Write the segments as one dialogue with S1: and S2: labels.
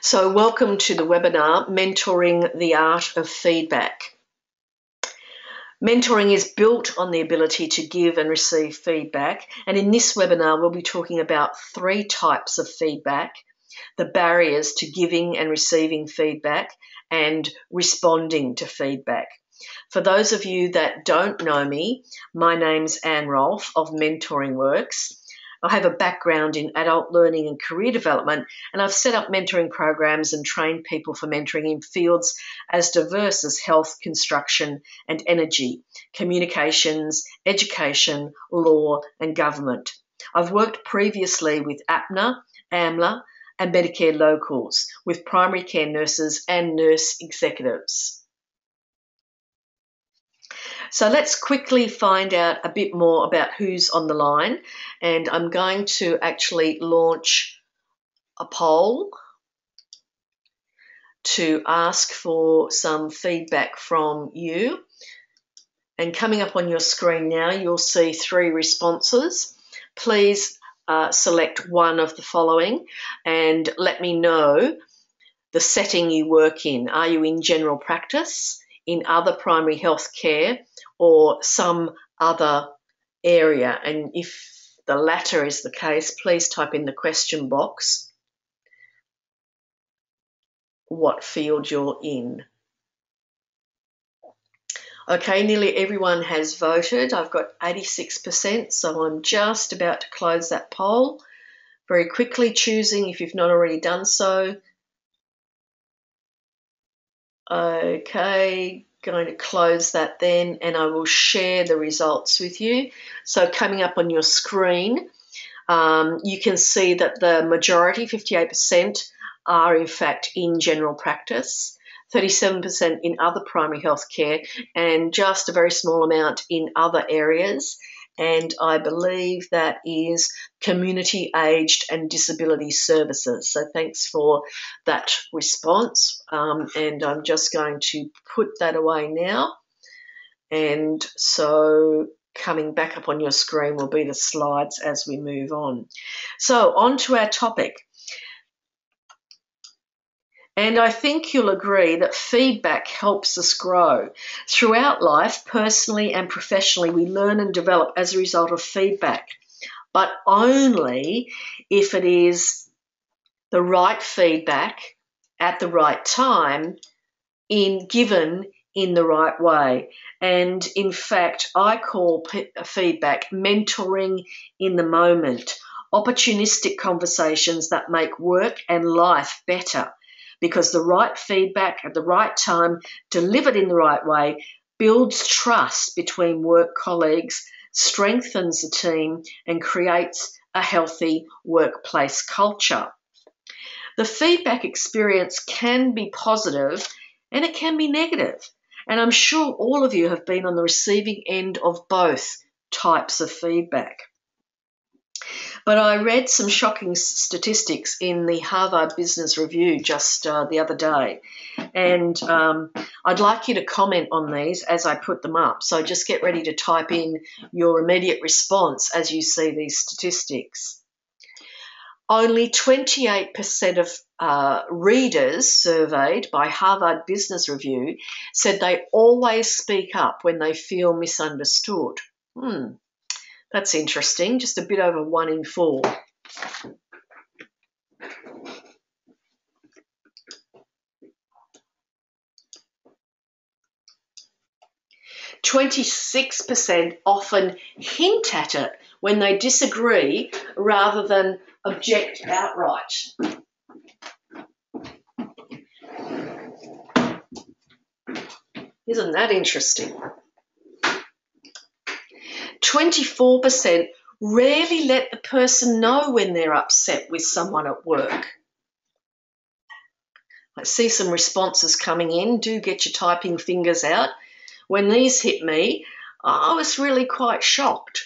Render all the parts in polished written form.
S1: So welcome to the webinar, Mentoring the Art of Feedback. Mentoring is built on the ability to give and receive feedback, and in this webinar we'll be talking about 3 types of feedback, the barriers to giving and receiving feedback, and responding to feedback. For those of you that don't know me, my name's Rolfe of Mentoring Works. I have a background in adult learning and career development, and I've set up mentoring programs and trained people for mentoring in fields as diverse as health, construction and energy, communications, education, law and government. I've worked previously with APNA, AMLA and Medicare locals, with primary care nurses and nurse executives. So let's quickly find out a bit more about who's on the line, and I'm going to actually launch a poll to ask for some feedback from you. And coming up on your screen now, you'll see 3 responses. Please select one of the following and let me know the setting you work in. Are you in general practice, in other primary health care, or some other area? And if the latter is the case, please type in the question box what field you're in. Okay, nearly everyone has voted. I've got 86%, so I'm just about to close that poll. Very quickly choosing if you've not already done so. Okay, going to close that then, and I will share the results with you. So coming up on your screen, you can see that the majority, 58%, are in fact in general practice, 37% in other primary health care, and just a very small amount in other areas. And I believe that is community, aged and disability services. So thanks for that response. And I'm just going to put that away now. And so coming back up on your screen will be the slides as we move on. So on to our topic. And I think you'll agree that feedback helps us grow. Throughout life, personally and professionally, we learn and develop as a result of feedback, but only if it is the right feedback at the right time, given in the right way. And in fact, I call feedback mentoring in the moment, opportunistic conversations that make work and life better. Because the right feedback at the right time, delivered in the right way, builds trust between work colleagues, strengthens the team, and creates a healthy workplace culture. The feedback experience can be positive and it can be negative. And I'm sure all of you have been on the receiving end of both types of feedback. But I read some shocking statistics in the Harvard Business Review just the other day, and I'd like you to comment on these as I put them up. So just get ready to type in your immediate response as you see these statistics. Only 28% of readers surveyed by Harvard Business Review said they always speak up when they feel misunderstood. That's interesting, just a bit over 1 in 4. %26% often hint at it when they disagree rather than object outright. Isn't that interesting? 24% rarely let the person know when they're upset with someone at work. I see some responses coming in. Do get your typing fingers out. When these hit me, I was really quite shocked.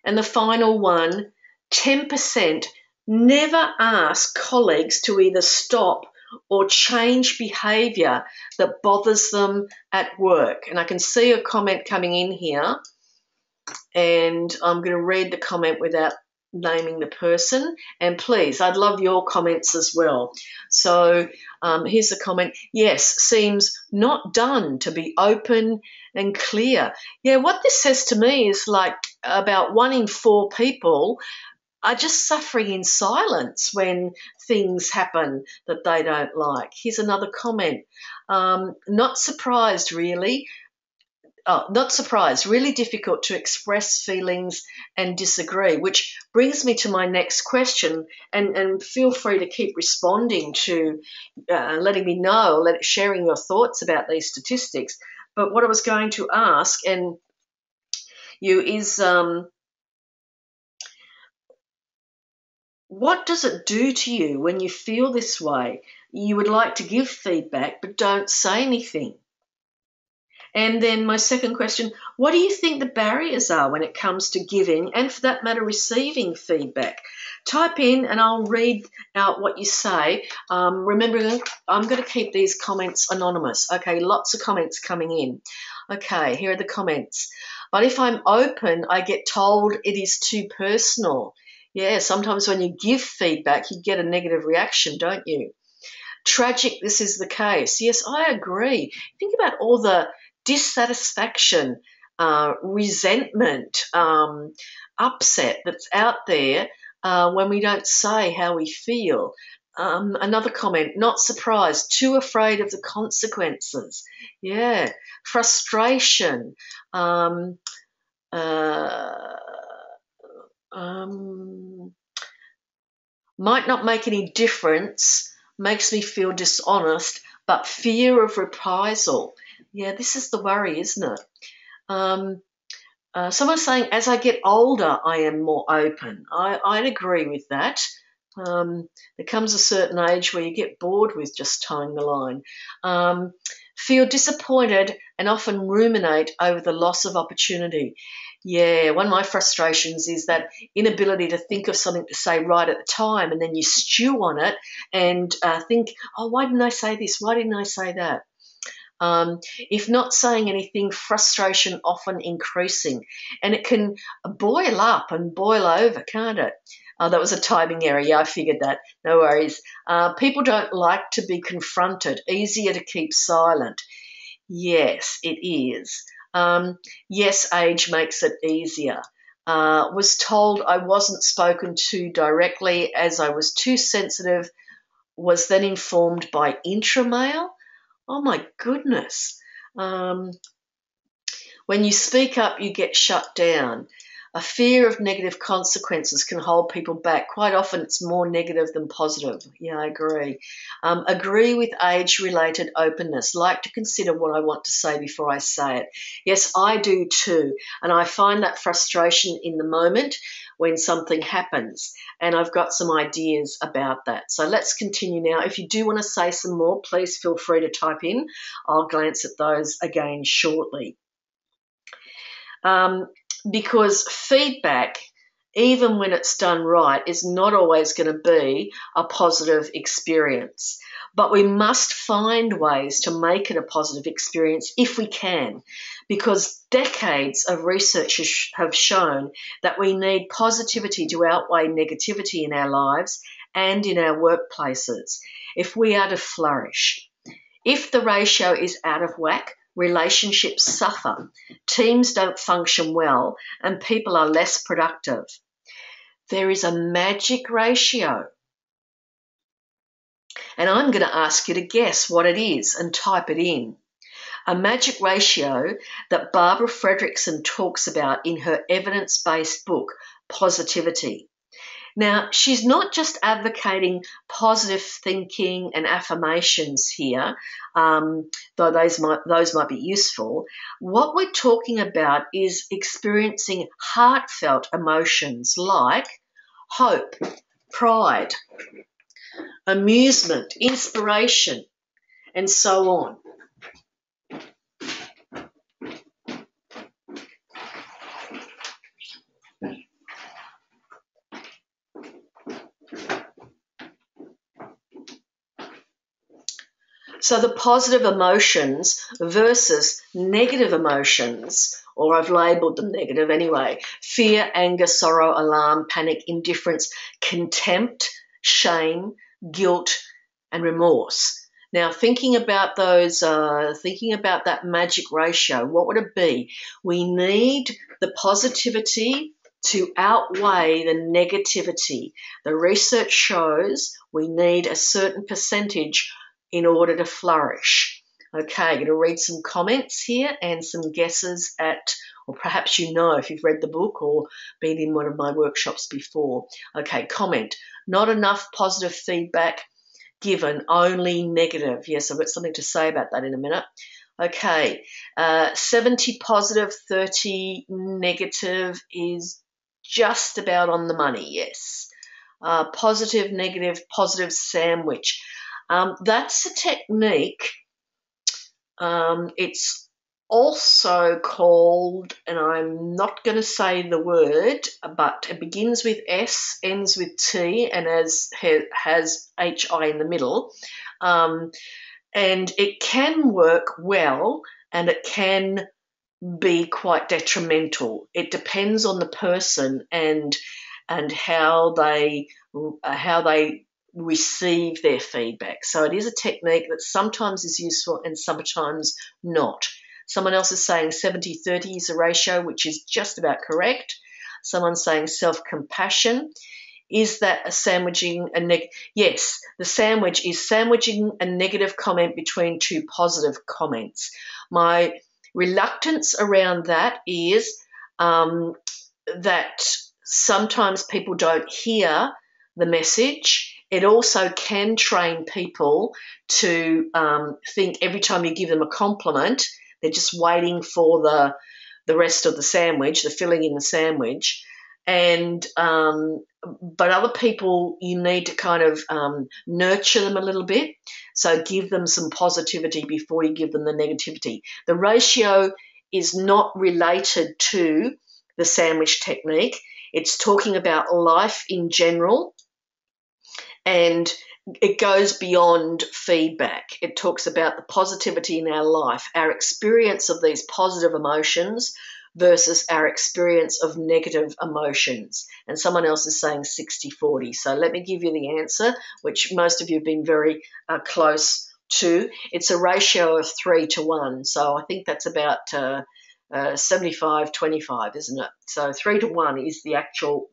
S1: And the final one, 10% never ask colleagues to either stop or change behaviour that bothers them at work. And I can see a comment coming in here, and I'm going to read the comment without naming the person. And please, I'd love your comments as well. So here's a comment. Yes, seems not done to be open and clear. Yeah, what this says to me is like about 1 in 4 people are just suffering in silence when things happen that they don't like. Here's another comment. Not surprised, really. Oh, not surprised, really difficult to express feelings and disagree, which brings me to my next question, and feel free to keep responding to letting me know, sharing your thoughts about these statistics. But what I was going to ask and you is, what does it do to you when you feel this way? You would like to give feedback but don't say anything. And then my second question, what do you think the barriers are when it comes to giving and, for that matter, receiving feedback? Type in and I'll read out what you say. Remember, I'm going to keep these comments anonymous. Okay, lots of comments coming in. Okay, here are the comments. But if I'm open, I get told it is too personal. Yeah, sometimes when you give feedback, you get a negative reaction, don't you? Tragic, this is the case. Yes, I agree. Think about all the dissatisfaction, resentment, upset that's out there when we don't say how we feel. Another comment, not surprised, too afraid of the consequences. Yeah, frustration. Might not make any difference, makes me feel dishonest, but fear of reprisal. Yeah, this is the worry, isn't it? Someone's saying, as I get older, I am more open. I'd agree with that. There comes a certain age where you get bored with just towing the line. Feel disappointed and often ruminate over the loss of opportunity. Yeah, one of my frustrations is that inability to think of something to say right at the time, and then you stew on it and think, oh, why didn't I say this? Why didn't I say that? If not saying anything, frustration often increasing, and it can boil up and boil over, can't it? That was a timing error. Yeah, I figured that. No worries. People don't like to be confronted. Easier to keep silent. Yes, it is. Yes, age makes it easier. Was told I wasn't spoken to directly as I was too sensitive. Was then informed by intramail. Oh my goodness. When you speak up, you get shut down. A fear of negative consequences can hold people back. Quite often it's more negative than positive. Yeah, I agree. Agree with age-related openness. Like to consider what I want to say before I say it. Yes, I do too. And I find that frustration in the moment when something happens. And I've got some ideas about that. So let's continue now. If you do want to say some more, please feel free to type in. I'll glance at those again shortly. Because feedback, even when it's done right, is not always going to be a positive experience. But we must find ways to make it a positive experience if we can, because decades of research have shown that we need positivity to outweigh negativity in our lives and in our workplaces if we are to flourish. If the ratio is out of whack, relationships suffer, teams don't function well, and people are less productive. There is a magic ratio. And I'm going to ask you to guess what it is and type it in. A magic ratio that Barbara Fredrickson talks about in her evidence-based book, Positivity. Now, she's not just advocating positive thinking and affirmations here, though those might be useful. What we're talking about is experiencing heartfelt emotions like hope, pride, amusement, inspiration, and so on. So the positive emotions versus negative emotions or I've labelled them negative anyway. Fear, anger, sorrow, alarm, panic, indifference, contempt, shame, guilt, and remorse. Now, thinking about that magic ratio, what would it be? We need the positivity to outweigh the negativity. The research shows we need a certain percentage in order to flourish. Okay, I'm going to read some comments here and some guesses at, or perhaps you know if you've read the book or been in one of my workshops before. Okay, comment. Not enough positive feedback given, only negative. Yes, I've got something to say about that in a minute. Okay, 70 positive, 30 negative is just about on the money, yes. Positive, negative, positive sandwich. That's a technique. It's also called, and I'm not going to say the word, but it begins with S, ends with T, and has HI in the middle. And it can work well, and it can be quite detrimental. It depends on the person and how they receive their feedback. So it is a technique that sometimes is useful and sometimes not. Someone else is saying 70-30 is a ratio, which is just about correct. Someone's saying self-compassion. Is that a sandwiching a Yes, the sandwich is sandwiching a negative comment between two positive comments. My reluctance around that is that sometimes people don't hear the message. It also can train people to think every time you give them a compliment, they're just waiting for the rest of the sandwich, the filling in the sandwich. And but other people, you need to kind of nurture them a little bit. So give them some positivity before you give them the negativity. The ratio is not related to the sandwich technique. It's talking about life in general, and it goes beyond feedback. It talks about the positivity in our life, our experience of these positive emotions versus our experience of negative emotions. And someone else is saying 60-40. So let me give you the answer, which most of you have been very close to. It's a ratio of 3-1. So I think that's about 75-25, isn't it? So 3-1 is the actual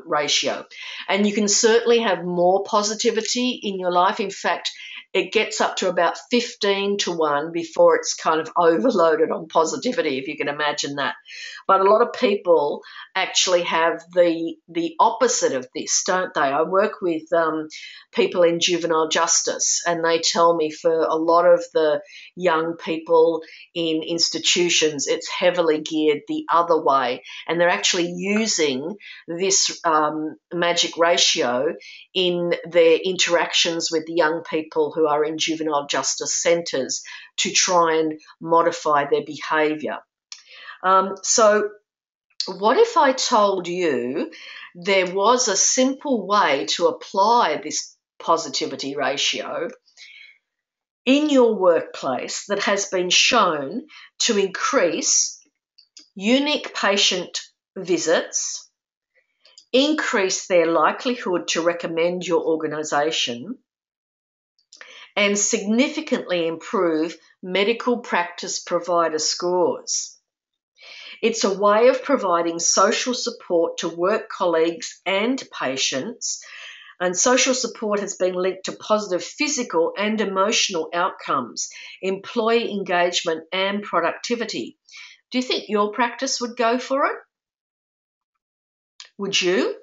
S1: ratio. And you can certainly have more positivity in your life. In fact, it gets up to about 15-1 before it's kind of overloaded on positivity, if you can imagine that. But a lot of people actually have the opposite of this, don't they? I work with people in juvenile justice, and they tell me for a lot of the young people in institutions, it's heavily geared the other way, and they're actually using this magic ratio in their interactions with the young people who are in juvenile justice centres to try and modify their behaviour. So what if I told you there was a simple way to apply this positivity ratio in your workplace that has been shown to increase unique patient visits, increase their likelihood to recommend your organisation, and significantly improve medical practice provider scores? It's a way of providing social support to work colleagues and patients, and social support has been linked to positive physical and emotional outcomes, employee engagement and productivity. Do you think your practice would go for it? Would you?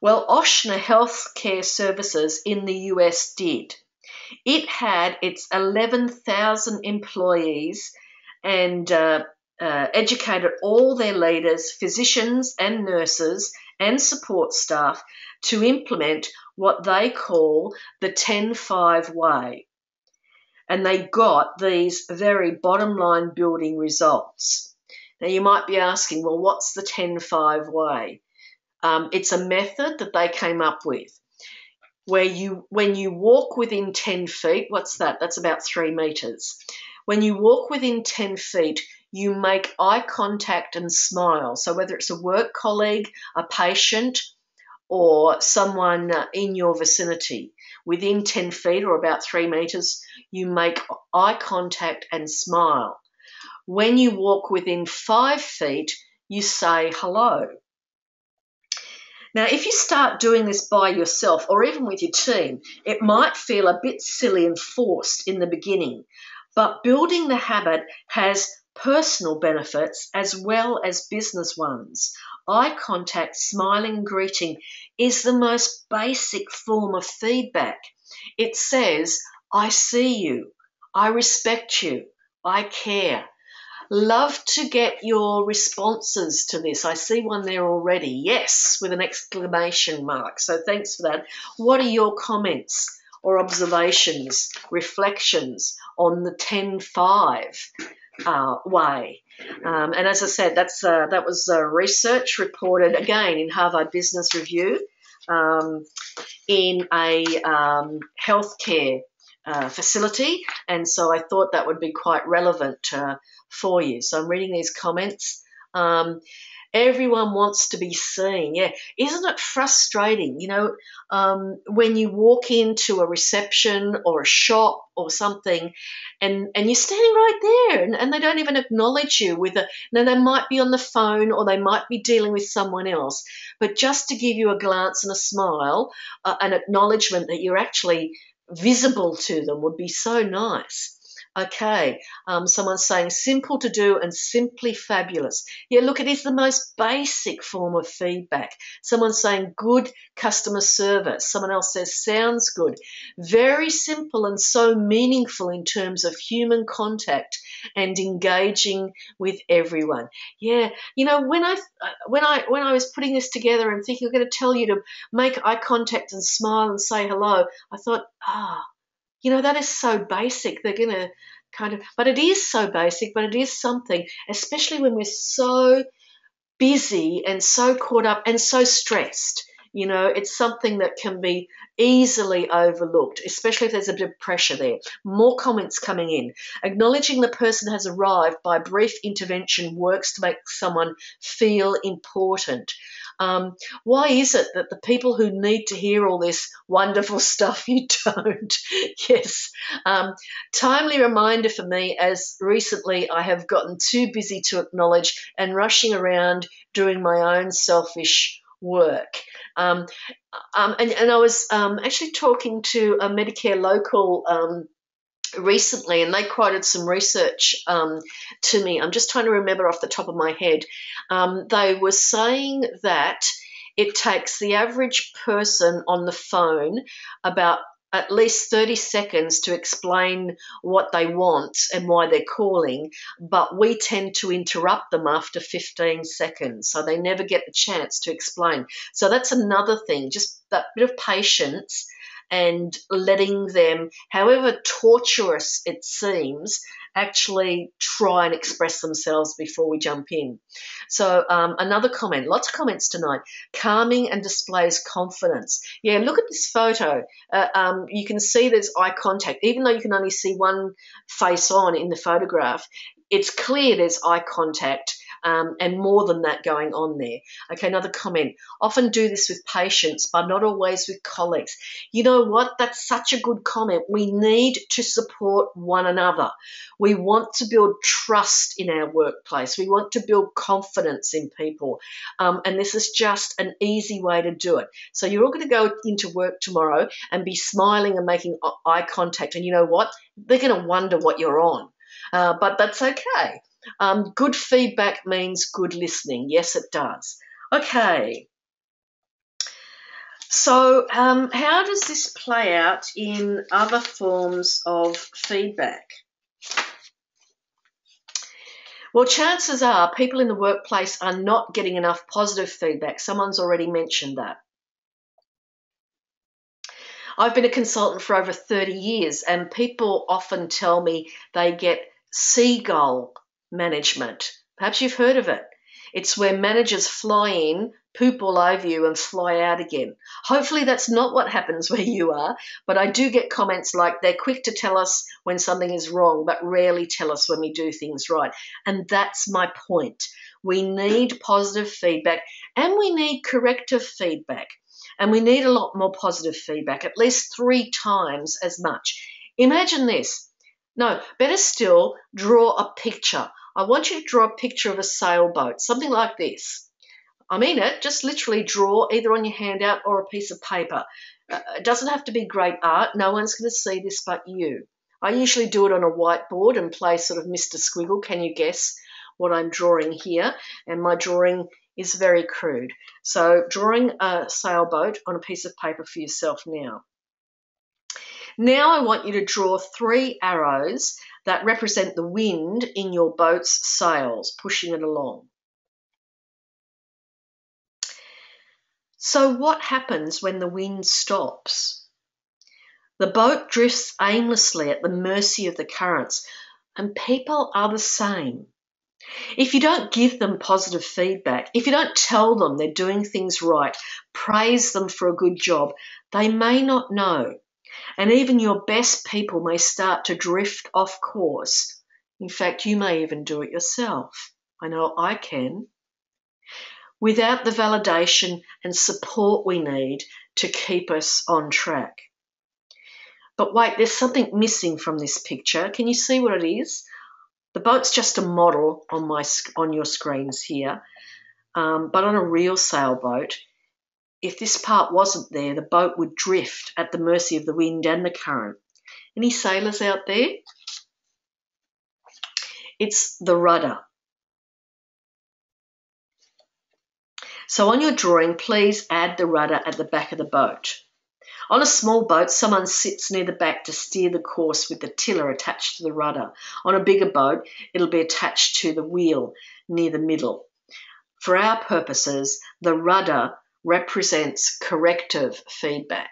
S1: Well, Ochsner Healthcare Services in the US did. It had its 11,000 employees and educated all their leaders, physicians and nurses and support staff to implement what they call the 10-5 way. And they got these very bottom line building results. Now you might be asking, well, what's the 10-5 way? It's a method that they came up with where when you walk within 10 feet, what's that? That's about 3 meters. When you walk within 10 feet, you make eye contact and smile. So whether it's a work colleague, a patient, or someone in your vicinity, within 10 feet or about 3 meters, you make eye contact and smile. When you walk within 5 feet, you say hello. Now, if you start doing this by yourself or even with your team, it might feel a bit silly and forced in the beginning, but building the habit has personal benefits as well as business ones. Eye contact, smiling, greeting is the most basic form of feedback. It says, I see you, I respect you, I care. Love to get your responses to this. I see one there already. Yes, with an exclamation mark. So thanks for that. What are your comments or observations, reflections on the 10-5 way? And as I said, that was research reported again in Harvard Business Review in a healthcare facility, and so I thought that would be quite relevant for you. So I'm reading these comments. Everyone wants to be seen. Yeah, isn't it frustrating? When you walk into a reception or a shop or something, and you're standing right there, and they don't even acknowledge you with now they might be on the phone or they might be dealing with someone else, but just to give you a glance and a smile, an acknowledgement that you're actually visible to them would be so nice. Okay, someone's saying simple to do and simply fabulous. Yeah, look, it is the most basic form of feedback. Someone's saying good customer service. Someone else says sounds good. Very simple and so meaningful in terms of human contact and engaging with everyone. Yeah, when I was putting this together and thinking I'm going to tell you to make eye contact and smile and say hello, I thought, that is so basic. They're going to but it is so basic, but it is something, especially when we're so busy and so caught up and so stressed. It's something that can be easily overlooked, especially if there's a bit of pressure there. More comments coming in. Acknowledging the person has arrived by brief intervention works to make someone feel important. Why is it that the people who need to hear all this wonderful stuff, you don't? Yes. Timely reminder for me, as recently I have gotten too busy to acknowledge and rushing around doing my own selfish work. And I was actually talking to a Medicare local recently, and they quoted some research to me. I'm just trying to remember off the top of my head. They were saying that it takes the average person on the phone about at least 30 seconds to explain what they want and why they're calling, but we tend to interrupt them after 15 seconds, so they never get the chance to explain. So that's another thing, just that bit of patience and letting them, however torturous it seems, actually try and express themselves before we jump in. So another comment, lots of comments tonight, calming and displays confidence. Yeah, look at this photo. You can see there's eye contact. Even though you can only see one face on in the photograph, it's clear there's eye contact. And more than that going on there. Okay, another comment. Often do this with patients, but not always with colleagues. You know what? That's such a good comment. We need to support one another. We want to build trust in our workplace. We want to build confidence in people. And this is just an easy way to do it. So you're all going to go into work tomorrow and be smiling and making eye contact. And you know what? They're going to wonder what you're on. But that's okay. Good feedback means good listening. Yes, it does. Okay. So how does this play out in other forms of feedback? Well, chances are people in the workplace are not getting enough positive feedback. Someone's already mentioned that. I've been a consultant for over 30 years, and people often tell me they get seagull management. Perhaps you've heard of it. It's where managers fly in, poop all over you and fly out again. Hopefully that's not what happens where you are, but I do get comments like they're quick to tell us when something is wrong, but rarely tell us when we do things right. And that's my point. We need positive feedback and we need corrective feedback. And we need a lot more positive feedback, at least 3 times as much. Imagine this. No, better still, draw a picture. I want you to draw a picture of a sailboat, something like this. I mean it, just literally draw either on your handout or a piece of paper. It doesn't have to be great art. No one's going to see this but you. I usually do it on a whiteboard and play sort of Mr. Squiggle. Can you guess what I'm drawing here? And my drawing is very crude. So drawing a sailboat on a piece of paper for yourself now. Now I want you to draw 3 arrows that represent the wind in your boat's sails, pushing it along. So what happens when the wind stops? The boat drifts aimlessly at the mercy of the currents, and people are the same. If you don't give them positive feedback, if you don't tell them they're doing things right, praise them for a good job, they may not know. And even your best people may start to drift off course. In fact, you may even do it yourself. I know I can. Without the validation and support we need to keep us on track. But wait, there's something missing from this picture. Can you see what it is? The boat's just a model on your screens here, but on a real sailboat, if this part wasn't there, the boat would drift at the mercy of the wind and the current. Any sailors out there? It's the rudder. So on your drawing, please add the rudder at the back of the boat. On a small boat, someone sits near the back to steer the course with the tiller attached to the rudder. On a bigger boat, it'll be attached to the wheel near the middle. For our purposes, the rudder represents corrective feedback.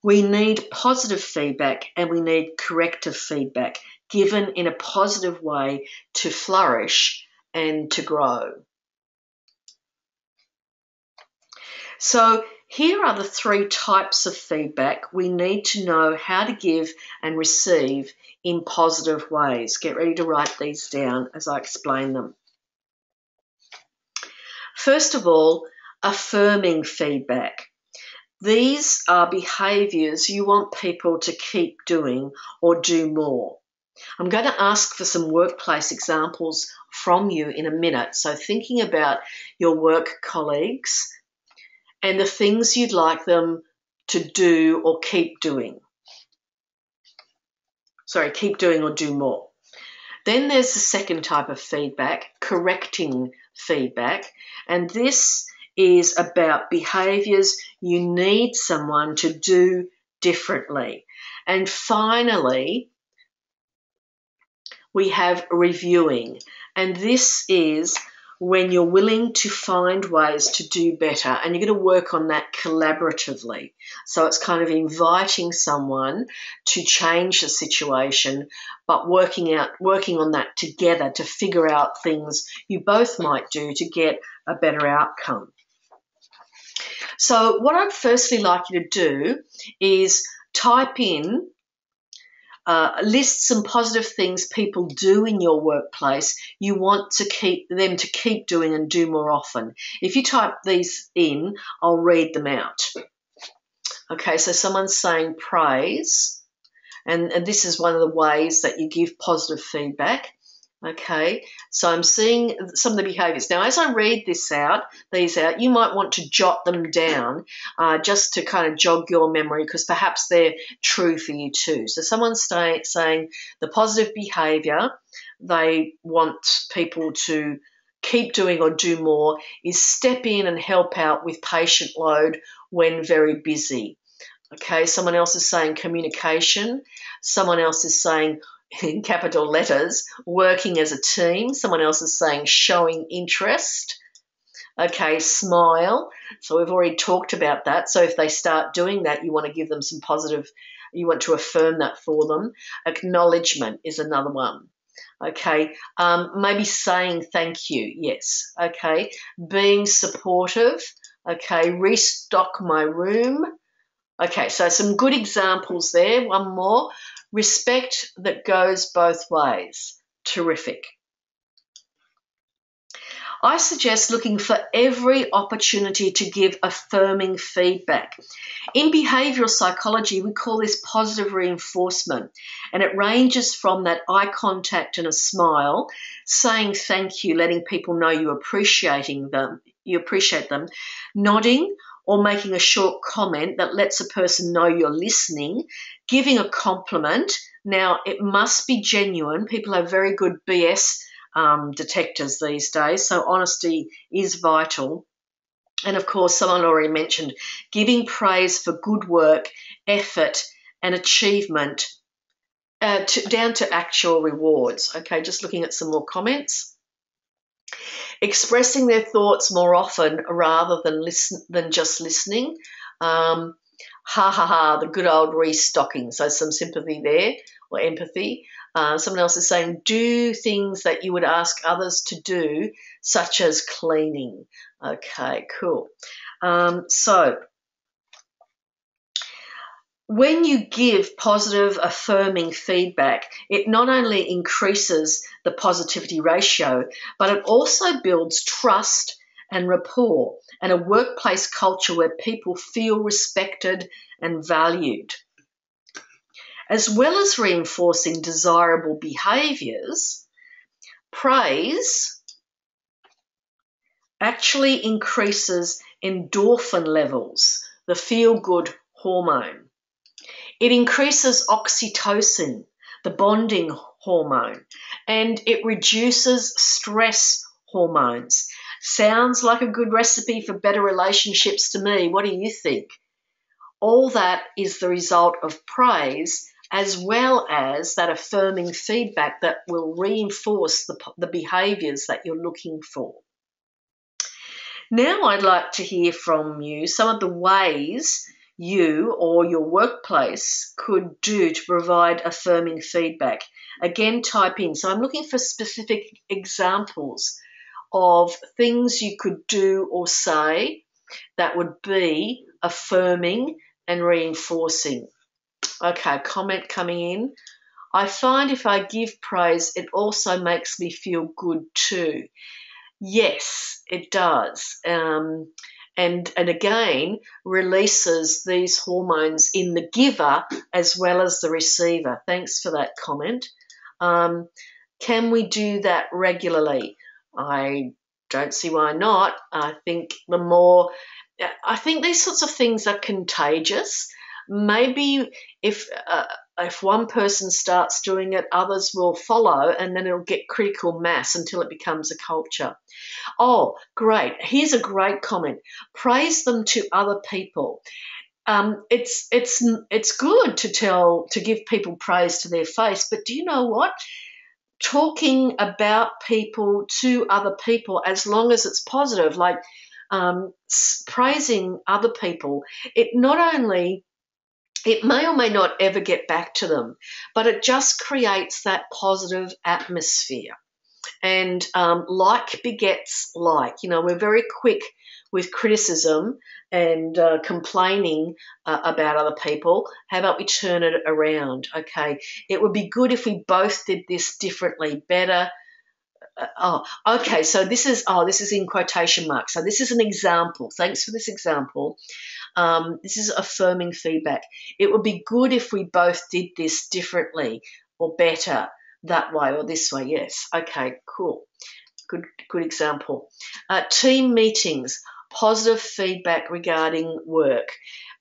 S1: We need positive feedback and we need corrective feedback given in a positive way to flourish and to grow. So here are the 3 types of feedback we need to know how to give and receive in positive ways. Get ready to write these down as I explain them. First of all, affirming feedback. These are behaviours you want people to keep doing or do more. I'm going to ask for some workplace examples from you in a minute. So thinking about your work colleagues and the things you'd like them to do or keep doing. Sorry, keep doing or do more. Then there's the second type of feedback, correcting feedback. And this is about behaviours you need someone to do differently. And finally, we have reviewing. And this is when you're willing to find ways to do better, and you're going to work on that collaboratively. So it's kind of inviting someone to change the situation, but working on that together to figure out things you both might do to get a better outcome. So what I'd firstly like you to do is type in list some positive things people do in your workplace you want them to keep doing and do more often. If you type these in, I'll read them out. Okay, so someone's saying praise, and this is one of the ways that you give positive feedback. Okay, so I'm seeing some of the behaviours. Now, as I read these out, you might want to jot them down just to kind of jog your memory because perhaps they're true for you too. So someone's saying the positive behaviour they want people to keep doing or do more is step in and help out with patient load when very busy. Okay, someone else is saying communication. Someone else is saying, in capital letters, working as a team. Someone else is saying showing interest. Okay, smile. So we've already talked about that. So if they start doing that, you want to give them some positive, you want to affirm that for them. Acknowledgement is another one. Okay, maybe saying thank you, yes. Okay, being supportive. Okay, restock my room. Okay, so some good examples there. One more. Respect that goes both ways. Terrific. I suggest looking for every opportunity to give affirming feedback. In behavioural psychology, we call this positive reinforcement, and it ranges from that eye contact and a smile, saying thank you, letting people know you appreciate them, nodding or making a short comment that lets a person know you're listening, giving a compliment. Now, it must be genuine. People have very good BS detectors these days, so honesty is vital. And of course, someone already mentioned giving praise for good work, effort, and achievement down to actual rewards. Okay, just looking at some more comments. Expressing their thoughts more often rather than just listening. Ha ha ha, the good old restocking. So some sympathy there, or empathy. Someone else is saying, do things that you would ask others to do, such as cleaning. Okay, cool. So when you give positive, affirming feedback, it not only increases the positivity ratio, but it also builds trust and rapport and a workplace culture where people feel respected and valued. As well as reinforcing desirable behaviours, praise actually increases endorphin levels, the feel-good hormone. It increases oxytocin, the bonding hormone, and it reduces stress hormones. Sounds like a good recipe for better relationships to me. What do you think? All that is the result of praise, as well as that affirming feedback that will reinforce the behaviours that you're looking for. Now I'd like to hear from you some of the ways you or your workplace could do to provide affirming feedback. Again, type in. So I'm looking for specific examples of things you could do or say that would be affirming and reinforcing. Okay, comment coming in. I find if I give praise, it also makes me feel good too. Yes, it does. And again, releases these hormones in the giver as well as the receiver. Thanks for that comment. Can we do that regularly? I don't see why not. I think these sorts of things are contagious. Maybe if one person starts doing it, others will follow, and then it'll get critical mass until it becomes a culture. Oh, great. Here's a great comment. Praise them to other people. It's good to give people praise to their face, but do you know what? Talking about people to other people, as long as it's positive, like praising other people, it may or may not ever get back to them, but it just creates that positive atmosphere. And like begets like. You know, we're very quick with criticism and complaining about other people. How about we turn it around? Okay, it would be good if we both did this differently, better. Okay, so this is in quotation marks. So this is an example. Thanks for this example. This is affirming feedback. It would be good if we both did this differently or better, that way or this way. Yes. Okay, cool. Good example. Team meetings, positive feedback regarding work.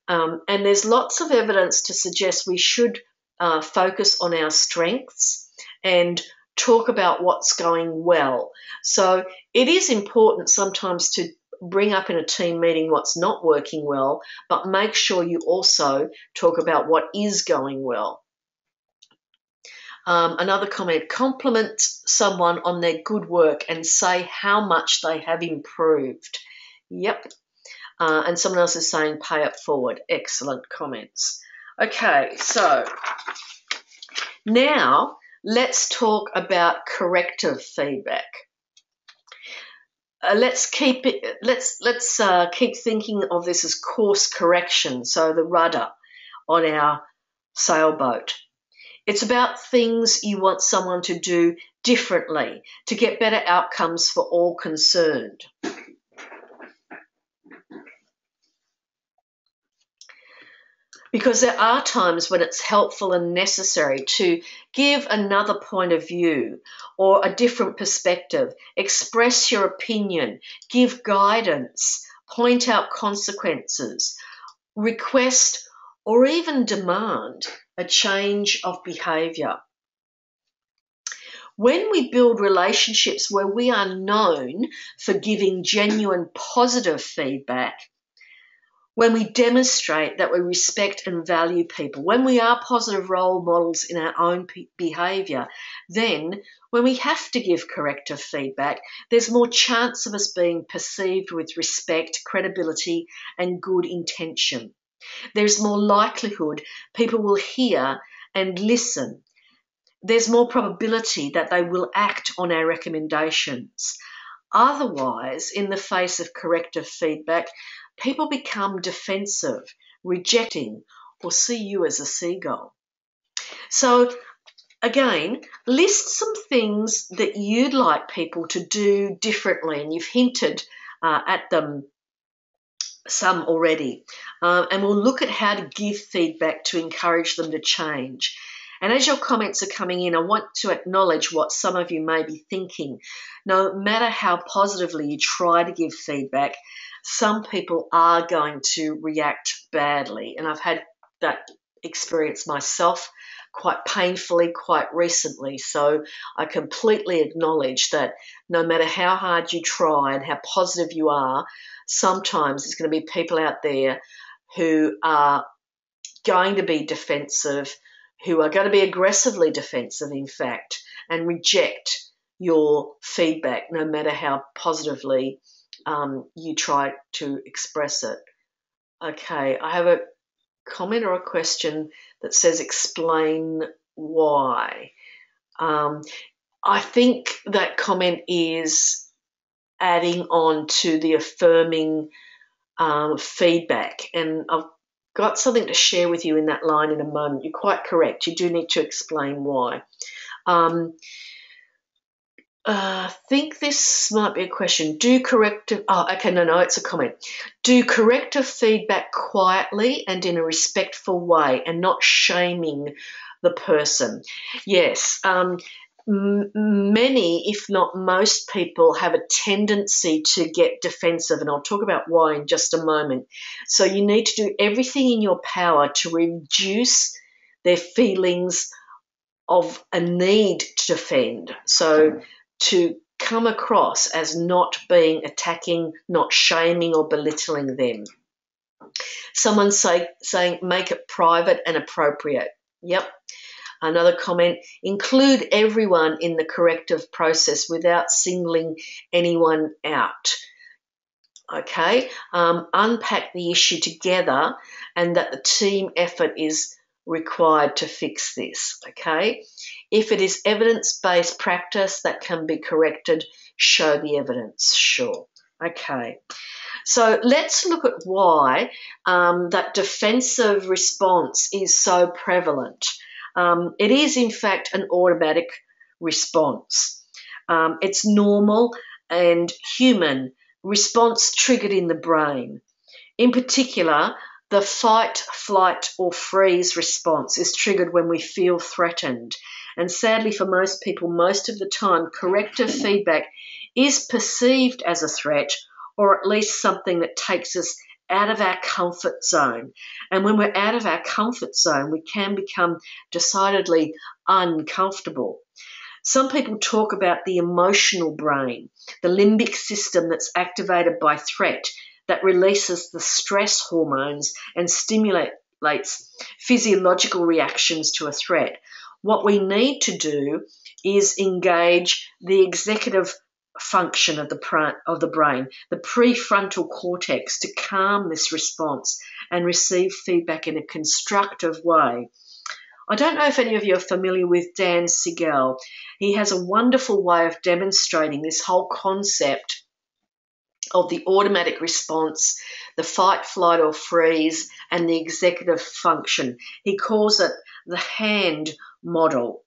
S1: And there's lots of evidence to suggest we should focus on our strengths and talk about what's going well. So it is important sometimes to bring up in a team meeting what's not working well, but make sure you also talk about what is going well. Another comment, compliment someone on their good work and say how much they have improved. Yep. And someone else is saying pay it forward. Excellent comments. Okay, so now let's talk about corrective feedback. Let's keep thinking of this as course correction, so the rudder on our sailboat. It's about things you want someone to do differently to get better outcomes for all concerned. Because there are times when it's helpful and necessary to give another point of view or a different perspective, express your opinion, give guidance, point out consequences, request or even demand a change of behaviour. When we build relationships where we are known for giving genuine positive feedback, when we demonstrate that we respect and value people, when we are positive role models in our own behaviour, then when we have to give corrective feedback, there's more chance of us being perceived with respect, credibility and good intention. There's more likelihood people will hear and listen. There's more probability that they will act on our recommendations. Otherwise, in the face of corrective feedback, people become defensive, rejecting, or see you as a seagull. So, again, list some things that you'd like people to do differently, and you've hinted at them some already. And we'll look at how to give feedback to encourage them to change. And as your comments are coming in, I want to acknowledge what some of you may be thinking. No matter how positively you try to give feedback, some people are going to react badly. And I've had that experience myself quite painfully, quite recently. So I completely acknowledge that no matter how hard you try and how positive you are, sometimes there's going to be people out there who are going to be defensive, who are going to be aggressively defensive, in fact, and reject your feedback no matter how positively you try to express it. Okay, I have a comment or a question that says explain why. I think that comment is adding on to the affirming feedback, and I've got something to share with you in that line in a moment. You're quite correct. You do need to explain why. I think this might be a question. It's a comment. Do corrective feedback quietly and in a respectful way and not shaming the person. Yes. Many, if not most people, have a tendency to get defensive, and I'll talk about why in just a moment. So you need to do everything in your power to reduce their feelings of a need to defend. So to come across as not being attacking, not shaming or belittling them. Someone saying make it private and appropriate. Yep. Another comment, include everyone in the corrective process without singling anyone out. Okay, unpack the issue together and that the team effort is required to fix this. Okay, if it is evidence-based practice that can be corrected, show the evidence. Sure. Okay, so let's look at why that defensive response is so prevalent. It is, in fact, an automatic response. It's normal and human response triggered in the brain. In particular, the fight, flight, or freeze response is triggered when we feel threatened. And sadly, for most people, most of the time, corrective feedback is perceived as a threat, or at least something that takes us out of our comfort zone. And when we're out of our comfort zone, we can become decidedly uncomfortable. Some people talk about the emotional brain, the limbic system that's activated by threat, that releases the stress hormones and stimulates physiological reactions to a threat. What we need to do is engage the executive function of the brain, the prefrontal cortex, to calm this response and receive feedback in a constructive way. I don't know if any of you are familiar with Dan Siegel. He has a wonderful way of demonstrating this whole concept of the automatic response, the fight, flight, or freeze, and the executive function. He calls it the hand model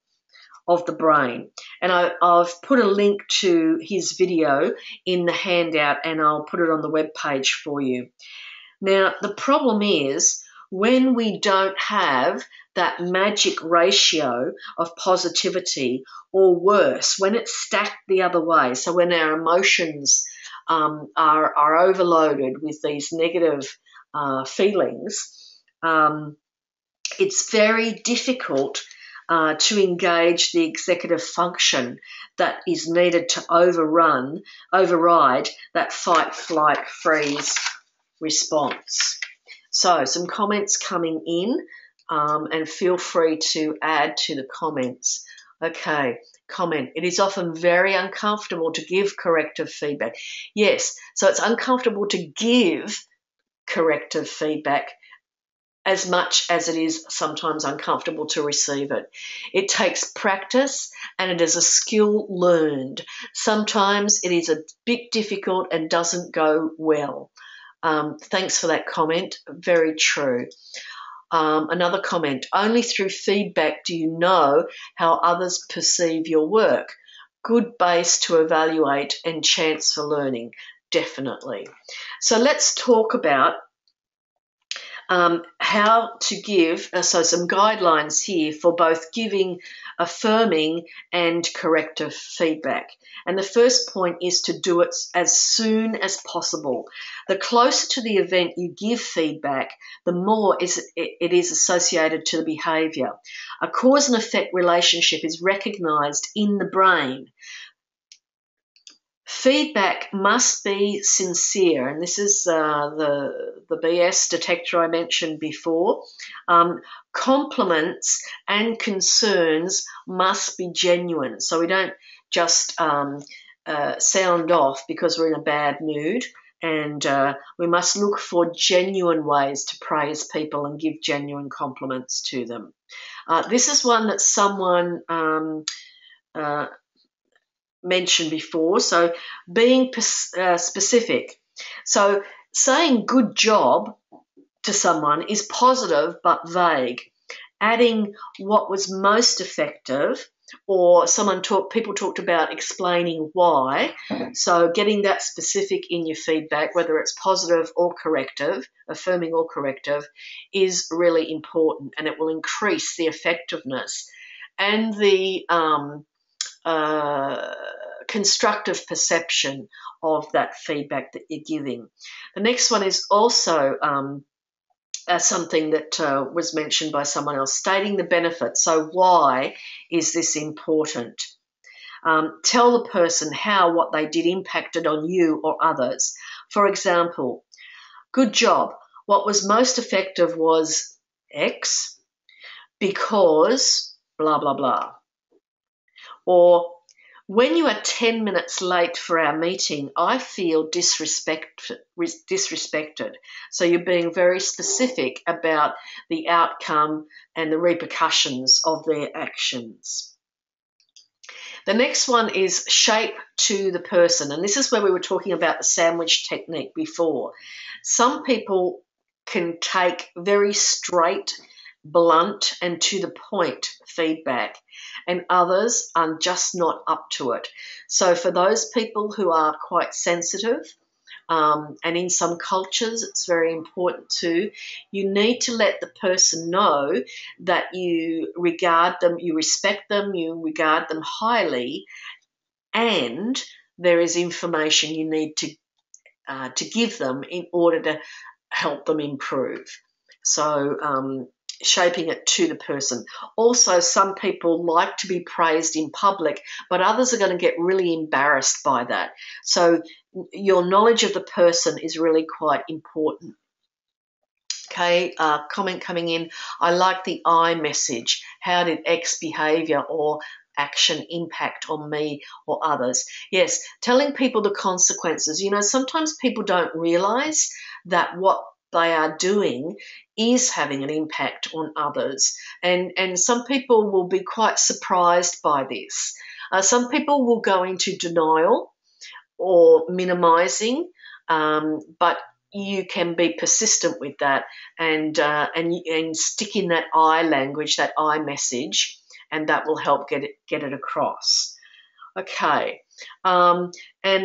S1: of the brain. And I've put a link to his video in the handout, and I'll put it on the webpage for you. Now, the problem is when we don't have that magic ratio of positivity, or worse, when it's stacked the other way, so when our emotions are overloaded with these negative feelings, it's very difficult to engage the executive function that is needed to override that fight, flight, freeze response. So some comments coming in, and feel free to add to the comments. Okay, comment. It is often very uncomfortable to give corrective feedback. Yes, so it's uncomfortable to give corrective feedback as much as it is sometimes uncomfortable to receive it. It takes practice and it is a skill learned. Sometimes it is a bit difficult and doesn't go well. Thanks for that comment. Very true. Another comment, only through feedback do you know how others perceive your work. Good base to evaluate and chance for learning, definitely. So let's talk about how to give, so some guidelines here for both giving, affirming, and corrective feedback. And the first point is to do it as soon as possible. The closer to the event you give feedback, the more it is associated to the behaviour. A cause and effect relationship is recognised in the brain. Feedback must be sincere, and this is the BS detector I mentioned before. Compliments and concerns must be genuine, so we don't just sound off because we're in a bad mood, and we must look for genuine ways to praise people and give genuine compliments to them. This is one that someone mentioned before, so being specific. So saying good job to someone is positive but vague. Adding what was most effective, or people talked about explaining why. So getting that specific in your feedback, whether it's positive or corrective, affirming or corrective, is really important, and it will increase the effectiveness and the constructive perception of that feedback that you're giving. The next one is also something that was mentioned by someone else, stating the benefits. So why is this important? Tell the person how what they did impacted on you or others. For example, good job. What was most effective was X because blah, blah, blah. Or when you are 10 minutes late for our meeting, I feel disrespected. So you're being very specific about the outcome and the repercussions of their actions. The next one is shape to the person. And this is where we were talking about the sandwich technique before. Some people can take very straight, blunt, and to the point feedback, and others are just not up to it. So for those people who are quite sensitive, and in some cultures it's very important too, you need to let the person know that you regard them, you respect them, you regard them highly, and there is information you need to give them in order to help them improve. So shaping it to the person. Also, some people like to be praised in public, but others are going to get really embarrassed by that. So your knowledge of the person is really quite important. Okay, comment coming in. I like the I message. How did X behaviour or action impact on me or others? Yes, telling people the consequences. You know, sometimes people don't realise that what they are doing is having an impact on others. And some people will be quite surprised by this. Some people will go into denial or minimizing, but you can be persistent with that and stick in that I language, that I message, and that will help get it across. Okay, and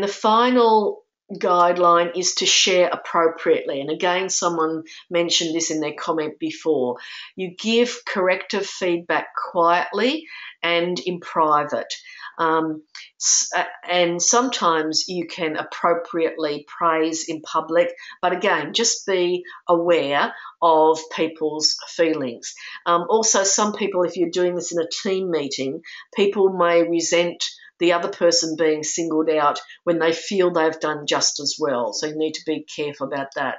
S1: the final guideline is to share appropriately. And again, someone mentioned this in their comment before. You give corrective feedback quietly and in private. And sometimes you can appropriately praise in public, but again, just be aware of people's feelings. Also, some people, if you're doing this in a team meeting, people may resent the other person being singled out when they feel they've done just as well. So you need to be careful about that.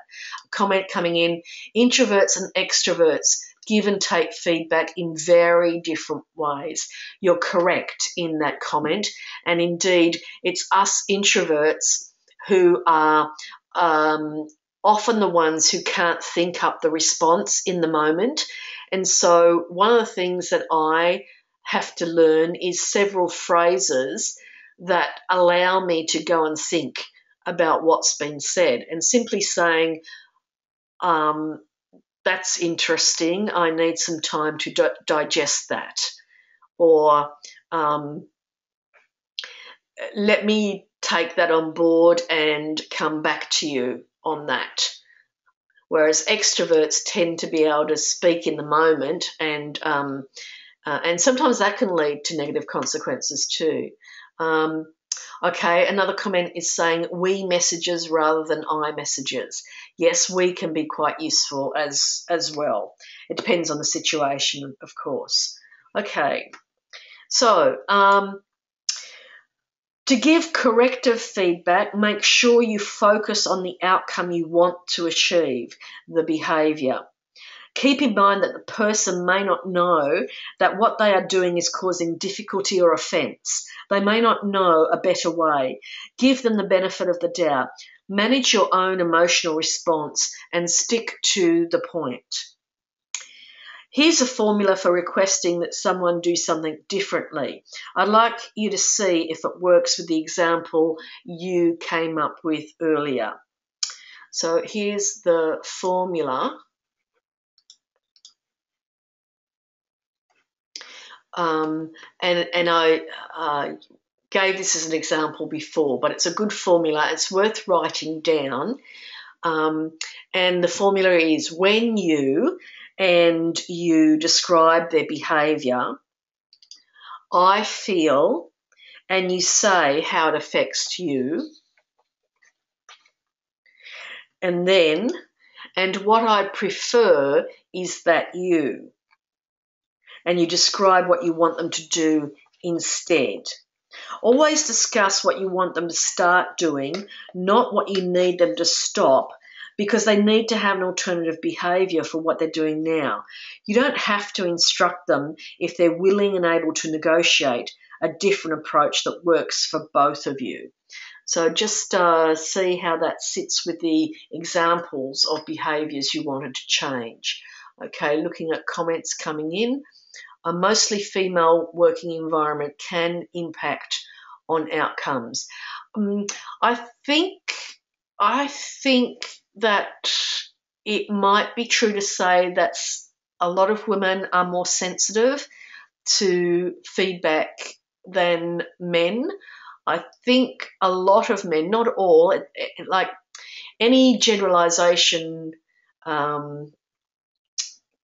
S1: Comment coming in, introverts and extroverts give and take feedback in very different ways. You're correct in that comment. And indeed, it's us introverts who are often the ones who can't think up the response in the moment. And so one of the things that I have to learn is several phrases that allow me to go and think about what's been said, and simply saying, that's interesting, I need some time to digest that, or let me take that on board and come back to you on that. Whereas extroverts tend to be able to speak in the moment, and sometimes that can lead to negative consequences too. Okay, another comment is saying we messages rather than I messages. Yes, we can be quite useful as well. It depends on the situation, of course. Okay, so to give corrective feedback, make sure you focus on the outcome you want to achieve, the behaviour. Keep in mind that the person may not know that what they are doing is causing difficulty or offence. They may not know a better way. Give them the benefit of the doubt. Manage your own emotional response and stick to the point. Here's a formula for requesting that someone do something differently. I'd like you to see if it works with the example you came up with earlier. So here's the formula. And I gave this as an example before, but it's a good formula. It's worth writing down. And the formula is when you describe their behaviour, I feel, and you say how it affects you, and then, and what I prefer is that you, and you describe what you want them to do instead. Always discuss what you want them to start doing, not what you need them to stop, because they need to have an alternative behaviour for what they're doing now. You don't have to instruct them if they're willing and able to negotiate a different approach that works for both of you. So just see how that sits with the examples of behaviours you wanted to change. Okay, looking at comments coming in. A mostly female working environment can impact on outcomes. I think that it might be true to say that a lot of women are more sensitive to feedback than men. I think a lot of men, not all, like any generalisation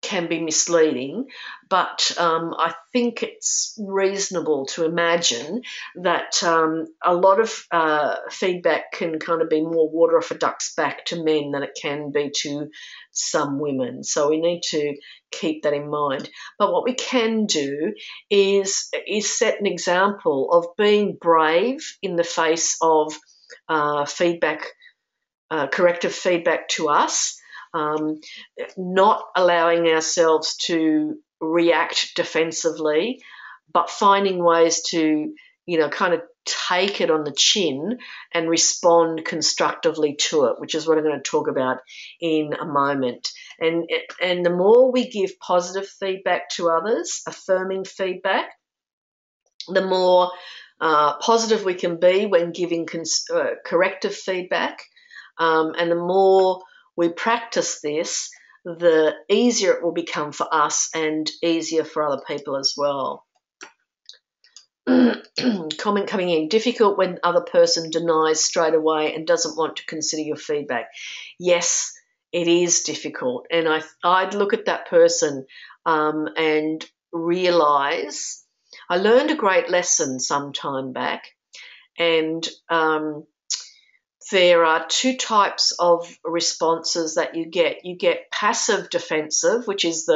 S1: can be misleading, but I think it's reasonable to imagine that a lot of feedback can kind of be more water off a duck's back to men than it can be to some women. So we need to keep that in mind. But what we can do is set an example of being brave in the face of feedback, corrective feedback to us. Not allowing ourselves to react defensively, but finding ways to, kind of take it on the chin and respond constructively to it, which is what I'm going to talk about in a moment. And the more we give positive feedback to others, affirming feedback, the more positive we can be when giving corrective feedback. And the more we practice this, the easier it will become for us and easier for other people as well. Comment coming in. Difficult when other person denies straight away and doesn't want to consider your feedback. Yes, it is difficult. And I'd look at that person and realise I learned a great lesson some time back, and there are two types of responses that you get. You get passive defensive, which is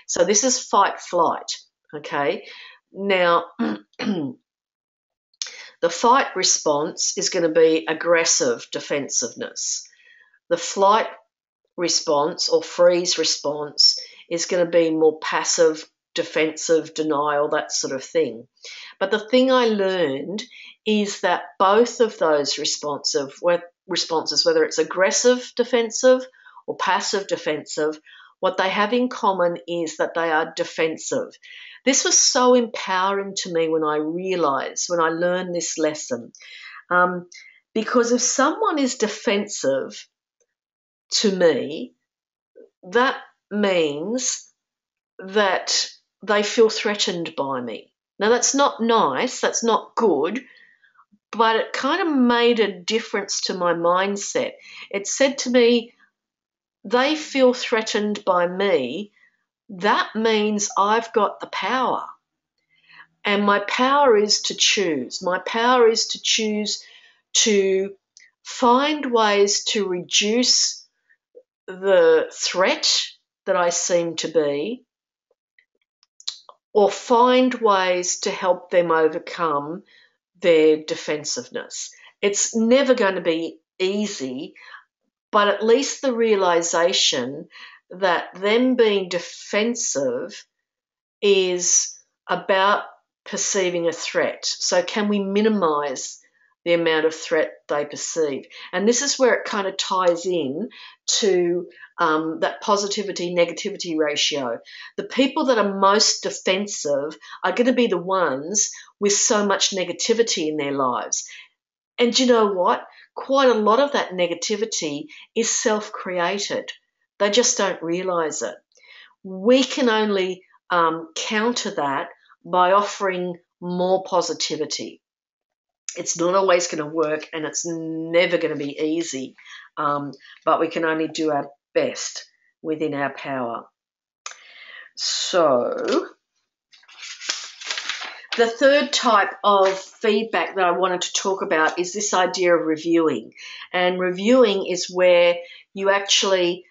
S1: so this is fight flight, okay? Now, the fight response is going to be aggressive defensiveness. The flight response or freeze response is going to be more passive, defensive, denial, that sort of thing. But the thing I learned is that both of those responses, whether it's aggressive defensive or passive defensive, what they have in common is that they are defensive. This was so empowering to me when I learned this lesson. Because if someone is defensive to me, that means that they feel threatened by me. Now, that's not nice, that's not good, but it kind of made a difference to my mindset. It said to me, they feel threatened by me. That means I've got the power. And my power is to choose. My power is to choose to find ways to reduce the threat that I seem to be, or find ways to help them overcome their defensiveness. It's never going to be easy, but at least the realization that them being defensive is about perceiving a threat. So can we minimize the amount of threat they perceive? And this is where it kind of ties in to that positivity-negativity ratio. The people that are most defensive are going to be the ones with so much negativity in their lives. And you know what? Quite a lot of that negativity is self-created. They just don't realize it. We can only counter that by offering more positivity. It's not always going to work, and it's never going to be easy, but we can only do our best within our power. So the third type of feedback that I wanted to talk about is this idea of reviewing. And reviewing is where you actually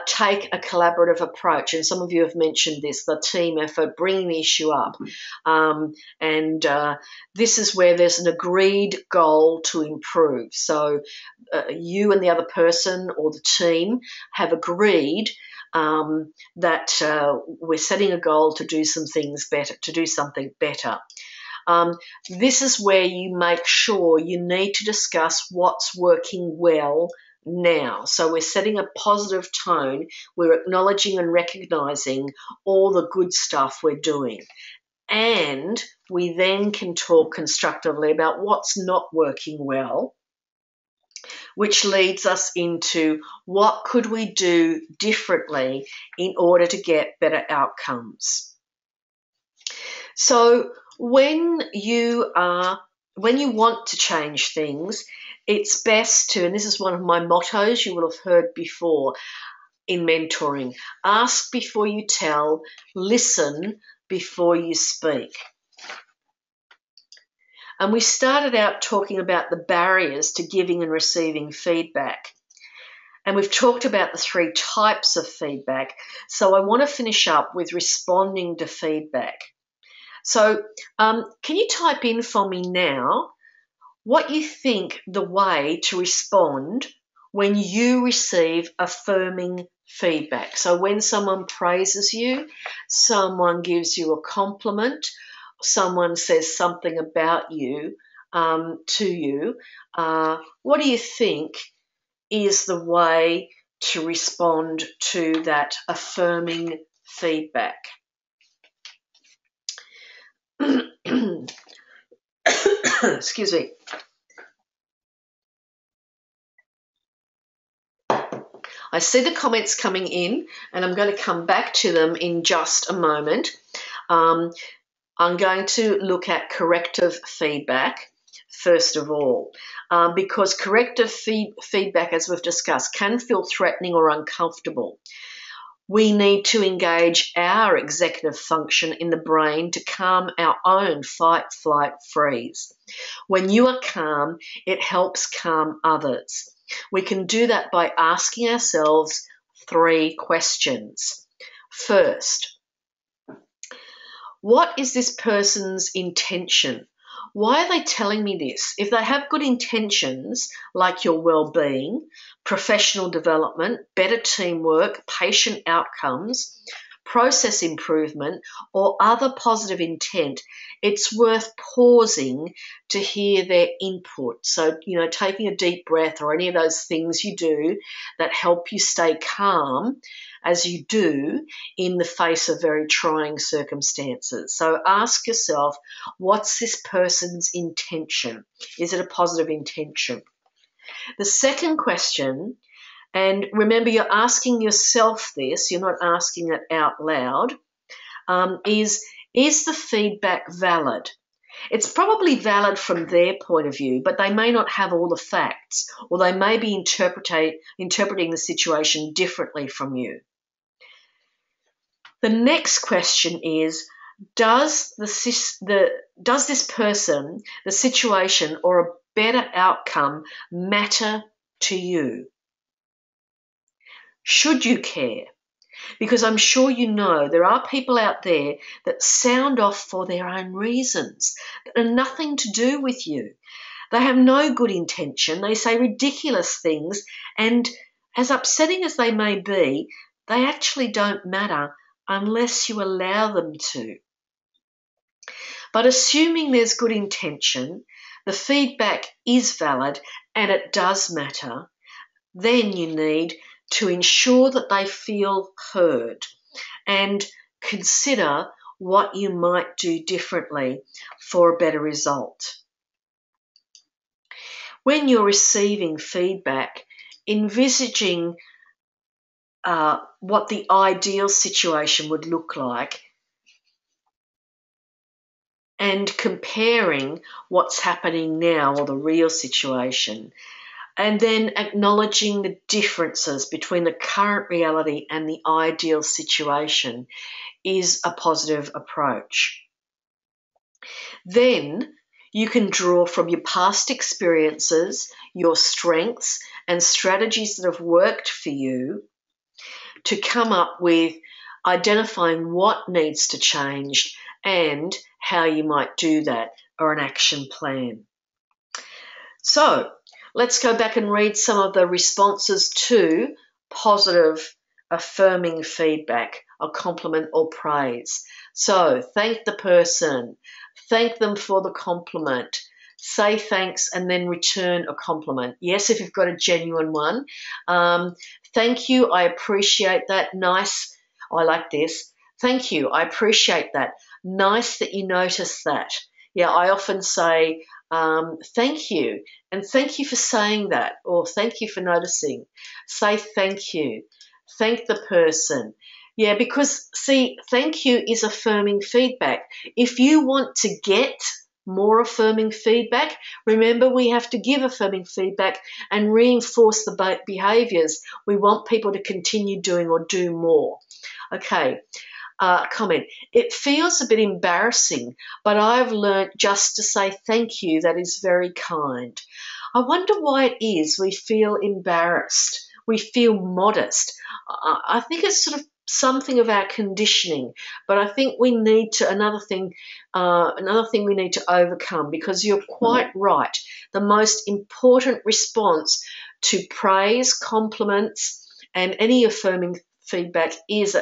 S1: take a collaborative approach. And some of you have mentioned this, the team effort, bringing the issue up. This is where there's an agreed goal to improve. So you and the other person or the team have agreed that we're setting a goal to do some things better, to do something better. This is where you make sure you need to discuss what's working well now. So we're setting a positive tone. We're acknowledging and recognizing all the good stuff we're doing. And we then can talk constructively about what's not working well, which leads us into what could we do differently in order to get better outcomes. So when you want to change things, it's best to, and this is one of my mottos you will have heard before in mentoring, ask before you tell, listen before you speak. And we started out talking about the barriers to giving and receiving feedback. And we've talked about the three types of feedback. So I want to finish up with responding to feedback. So can you type in for me now what you think the way to respond when you receive affirming feedback? So when someone praises you, someone gives you a compliment, someone says something about you, to you, what do you think is the way to respond to that affirming feedback? Excuse me. I see the comments coming in, and I'm going to come back to them in just a moment. I'm going to look at corrective feedback first of all, because corrective feedback, as we've discussed, can feel threatening or uncomfortable. We need to engage our executive function in the brain to calm our own fight, flight, freeze. When you are calm, it helps calm others. We can do that by asking ourselves 3 questions. First, what is this person's intention? Why are they telling me this? If they have good intentions, like your well-being, professional development, better teamwork, patient outcomes, process improvement, or other positive intent, it's worth pausing to hear their input. So, taking a deep breath or any of those things you do that help you stay calm as you do in the face of very trying circumstances. So ask yourself, what's this person's intention? Is it a positive intention? The second question, and remember you're asking yourself this, you're not asking it out loud, is the feedback valid? It's probably valid from their point of view, but they may not have all the facts, or they may be interpreting the situation differently from you. The next question is, does this person, the situation, or a better outcome matter to you? Should you care? Because I'm sure you know there are people out there that sound off for their own reasons that are nothing to do with you. They have no good intention. They say ridiculous things, and as upsetting as they may be, they actually don't matter unless you allow them to. But assuming there's good intention, the feedback is valid, and it does matter, then you need to ensure that they feel heard and consider what you might do differently for a better result. When you're receiving feedback, envisaging what the ideal situation would look like and comparing what's happening now or the real situation, and then acknowledging the differences between the current reality and the ideal situation is a positive approach. Then you can draw from your past experiences, your strengths, and strategies that have worked for you to come up with identifying what needs to change and how you might do that, or an action plan. So let's go back and read some of the responses to positive affirming feedback, a compliment or praise. So thank the person, thank them for the compliment, say thanks and then return a compliment. Yes, if you've got a genuine one. Thank you, I appreciate that. Nice, I like this. Thank you, I appreciate that. Nice that you noticed that. Yeah, I often say thank you, and thank you for saying that, or thank you for noticing. Say thank you. Thank the person. Yeah, because see, thank you is affirming feedback. If you want to get more affirming feedback, remember we have to give affirming feedback and reinforce the behaviours we want people to continue doing or do more. Okay. Comment. It feels a bit embarrassing, but I've learnt just to say thank you. That is very kind. I wonder why it is we feel embarrassed. We feel modest. I think it's sort of something of our conditioning, but I think we need to, another thing we need to overcome, because you're quite right. The most important response to praise, compliments, and any affirming feedback is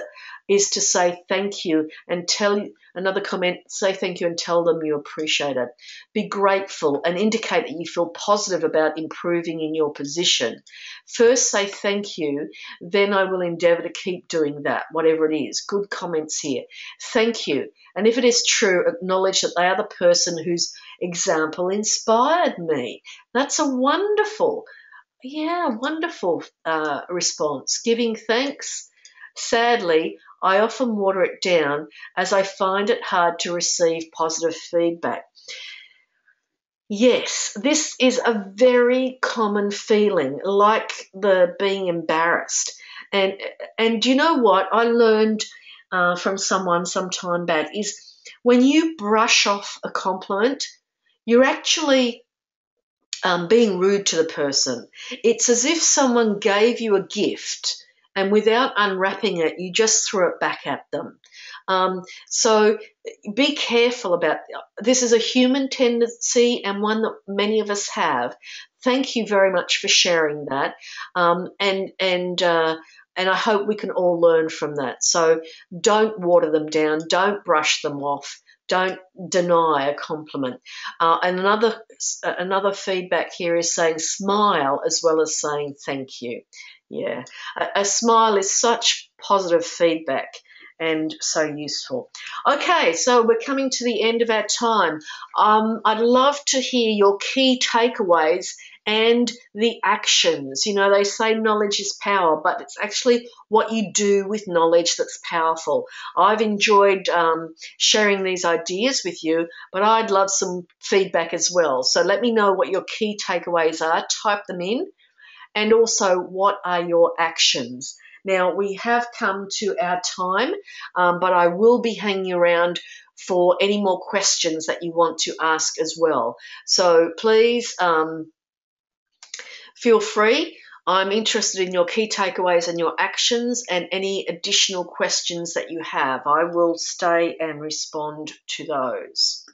S1: is to say thank you and another comment, say thank you and tell them you appreciate it. Be grateful and indicate that you feel positive about improving in your position. First say thank you, then I will endeavour to keep doing that, whatever it is. Good comments here. Thank you. And if it is true, acknowledge that they are the person whose example inspired me. That's a wonderful response. Giving thanks. Sadly, I often water it down as I find it hard to receive positive feedback. Yes, this is a very common feeling, like the being embarrassed. And you know what I learned from someone some time back is when you brush off a compliment, you're actually being rude to the person. It's as if someone gave you a gift and without unwrapping it, you just threw it back at them. So be careful about this. Is a human tendency and one that many of us have. Thank you very much for sharing that. And I hope we can all learn from that. So don't water them down. Don't brush them off. Don't deny a compliment. And another feedback here is saying smile as well as saying thank you. Yeah, a smile is such positive feedback and so useful. Okay, so we're coming to the end of our time. I'd love to hear your key takeaways and the actions. You know, they say knowledge is power, but it's actually what you do with knowledge that's powerful. I've enjoyed sharing these ideas with you, but I'd love some feedback as well. So let me know what your key takeaways are. Type them in. And also, what are your actions? Now, we have come to our time, but I will be hanging around for any more questions that you want to ask as well. So please feel free. I'm interested in your key takeaways and your actions and any additional questions that you have. I will stay and respond to those.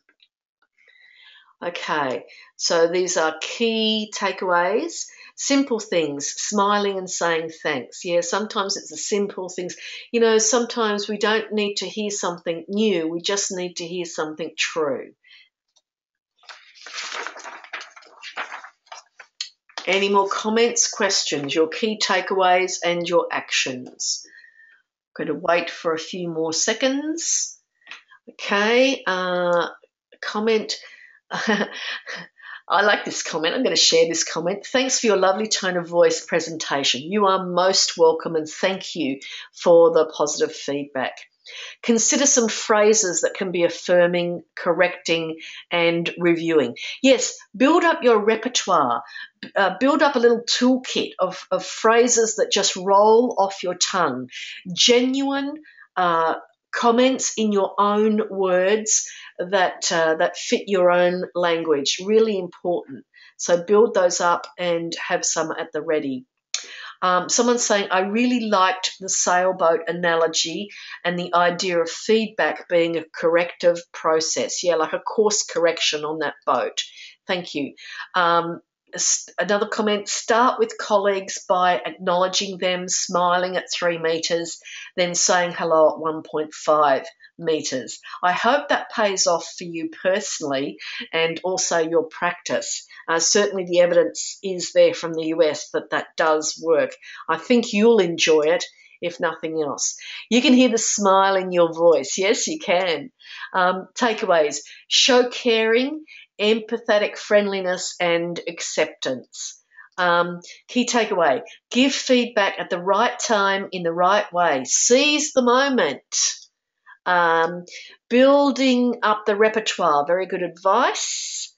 S1: Okay, so these are key takeaways. Simple things, smiling and saying thanks. Yeah, sometimes it's the simple things. You know, sometimes we don't need to hear something new. We just need to hear something true. Any more comments, questions, your key takeaways and your actions? I'm going to wait for a few more seconds. Okay, comment. I like this comment. I'm going to share this comment. Thanks for your lovely tone of voice presentation. You are most welcome, and thank you for the positive feedback. Consider some phrases that can be affirming, correcting, and reviewing. Yes, build up your repertoire. Build up a little toolkit of phrases that just roll off your tongue. Genuine comments in your own words that fit your own language. Really important. So build those up and have some at the ready. Someone's saying, I really liked the sailboat analogy and the idea of feedback being a corrective process. Yeah, like a course correction on that boat. Thank you. Another comment, start with colleagues by acknowledging them, smiling at 3 metres, then saying hello at 1.5 metres. I hope that pays off for you personally and also your practice. Certainly the evidence is there from the US that does work. I think you'll enjoy it, if nothing else. You can hear the smile in your voice. Yes, you can. Takeaways, show caring, empathetic friendliness and acceptance. Key takeaway, give feedback at the right time in the right way. Seize the moment. Building up the repertoire, very good advice.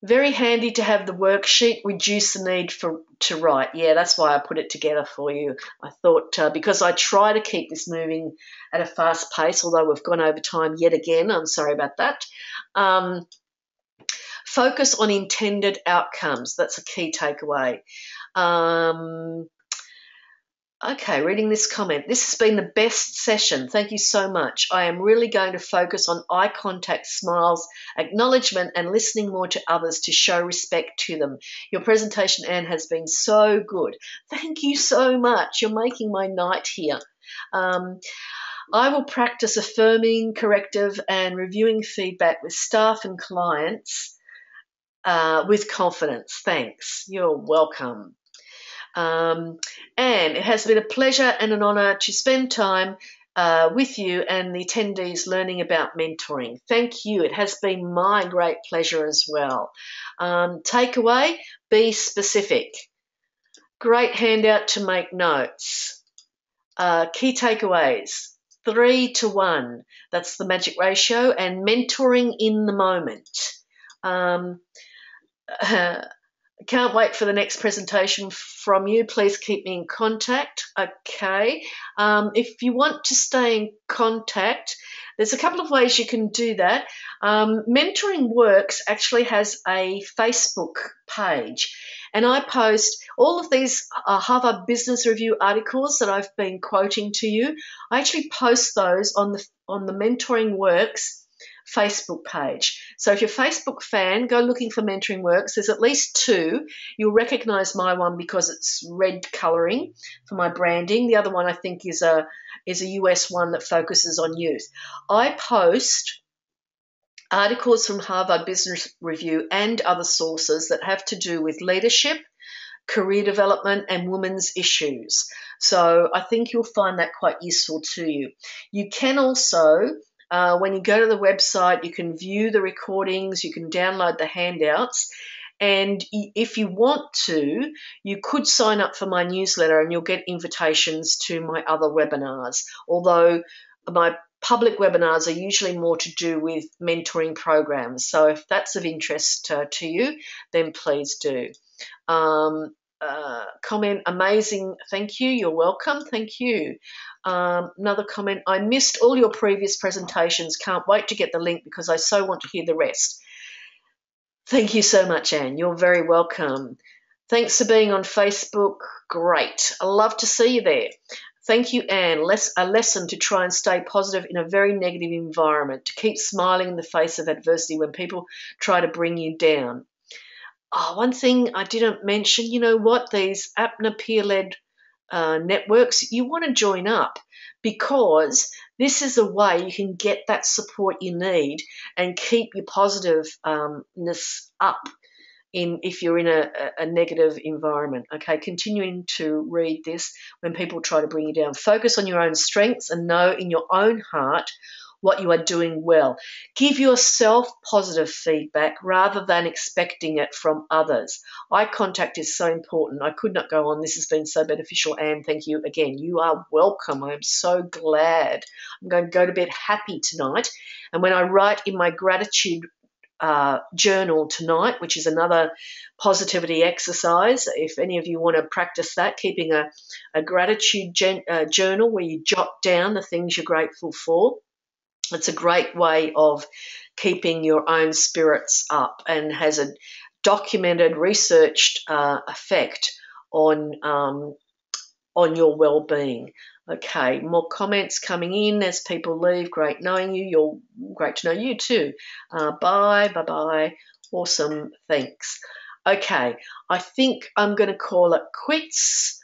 S1: Very handy to have the worksheet, reduce the need to write. Yeah, that's why I put it together for you. I thought because I try to keep this moving at a fast pace, although we've gone over time yet again. I'm sorry about that. Focus on intended outcomes. That's a key takeaway. Okay, reading this comment. This has been the best session. Thank you so much. I am really going to focus on eye contact, smiles, acknowledgement, and listening more to others to show respect to them. Your presentation, Anne, has been so good. Thank you so much. You're making my night here. I will practice affirming, corrective, and reviewing feedback with staff and clients with confidence. Thanks. You're welcome. And it has been a pleasure and an honour to spend time with you and the attendees learning about mentoring. Thank you. It has been my great pleasure as well. Takeaway, be specific. Great handout to make notes. Key takeaways, 3 to 1. That's the magic ratio, and mentoring in the moment. Can't wait for the next presentation from you. Please keep me in contact. Okay. If you want to stay in contact, there's a couple of ways you can do that. Mentoring Works actually has a Facebook page, and I post all of these Harvard Business Review articles that I've been quoting to you. I actually post those on the Mentoring Works Facebook page. So if you're a Facebook fan, go looking for Mentoring Works. There's at least 2. You'll recognize my one because it's red coloring for my branding. The other one I think is a US one that focuses on youth. I post articles from Harvard Business Review and other sources that have to do with leadership, career development, and women's issues. So I think you'll find that quite useful to you. You can also when you go to the website, you can view the recordings, you can download the handouts, and if you want to, you could sign up for my newsletter and you'll get invitations to my other webinars, although my public webinars are usually more to do with mentoring programs. So if that's of interest to you, then please do. Comment, amazing, thank you, you're welcome, thank you. Another comment, I missed all your previous presentations, can't wait to get the link because I so want to hear the rest. Thank you so much, Anne, you're very welcome. Thanks for being on Facebook, great, I love to see you there. Thank you, Anne. A lesson to try and stay positive in a very negative environment, to keep smiling in the face of adversity when people try to bring you down. Oh, one thing I didn't mention, you know what, these APNA peer-led networks, you want to join up because this is a way you can get that support you need and keep your positiveness up if you're in a negative environment. Okay, continuing to read this when people try to bring you down. Focus on your own strengths and know in your own heart what you are doing well. Give yourself positive feedback rather than expecting it from others. Eye contact is so important. I could not go on. This has been so beneficial, Anne. Thank you again. You are welcome. I am so glad. I'm going to go to bed happy tonight. And when I write in my gratitude journal tonight, which is another positivity exercise, if any of you want to practice that, keeping a gratitude journal where you jot down the things you're grateful for. It's a great way of keeping your own spirits up and has a documented, researched effect on your well-being. Okay, more comments coming in as people leave. Great knowing you. You're great to know you too. Bye. Awesome, thanks. Okay, I think I'm going to call it quits.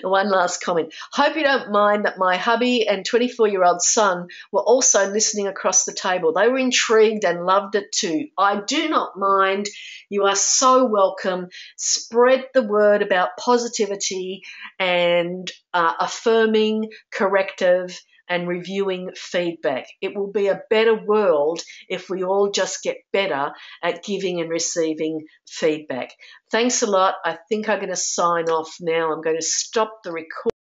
S1: One last comment. Hope you don't mind that my hubby and 24-year-old son were also listening across the table. They were intrigued and loved it too. I do not mind. You are so welcome. Spread the word about positivity and affirming, corrective, and reviewing feedback. It will be a better world if we all just get better at giving and receiving feedback. Thanks a lot. I think I'm going to sign off now. I'm going to stop the recording.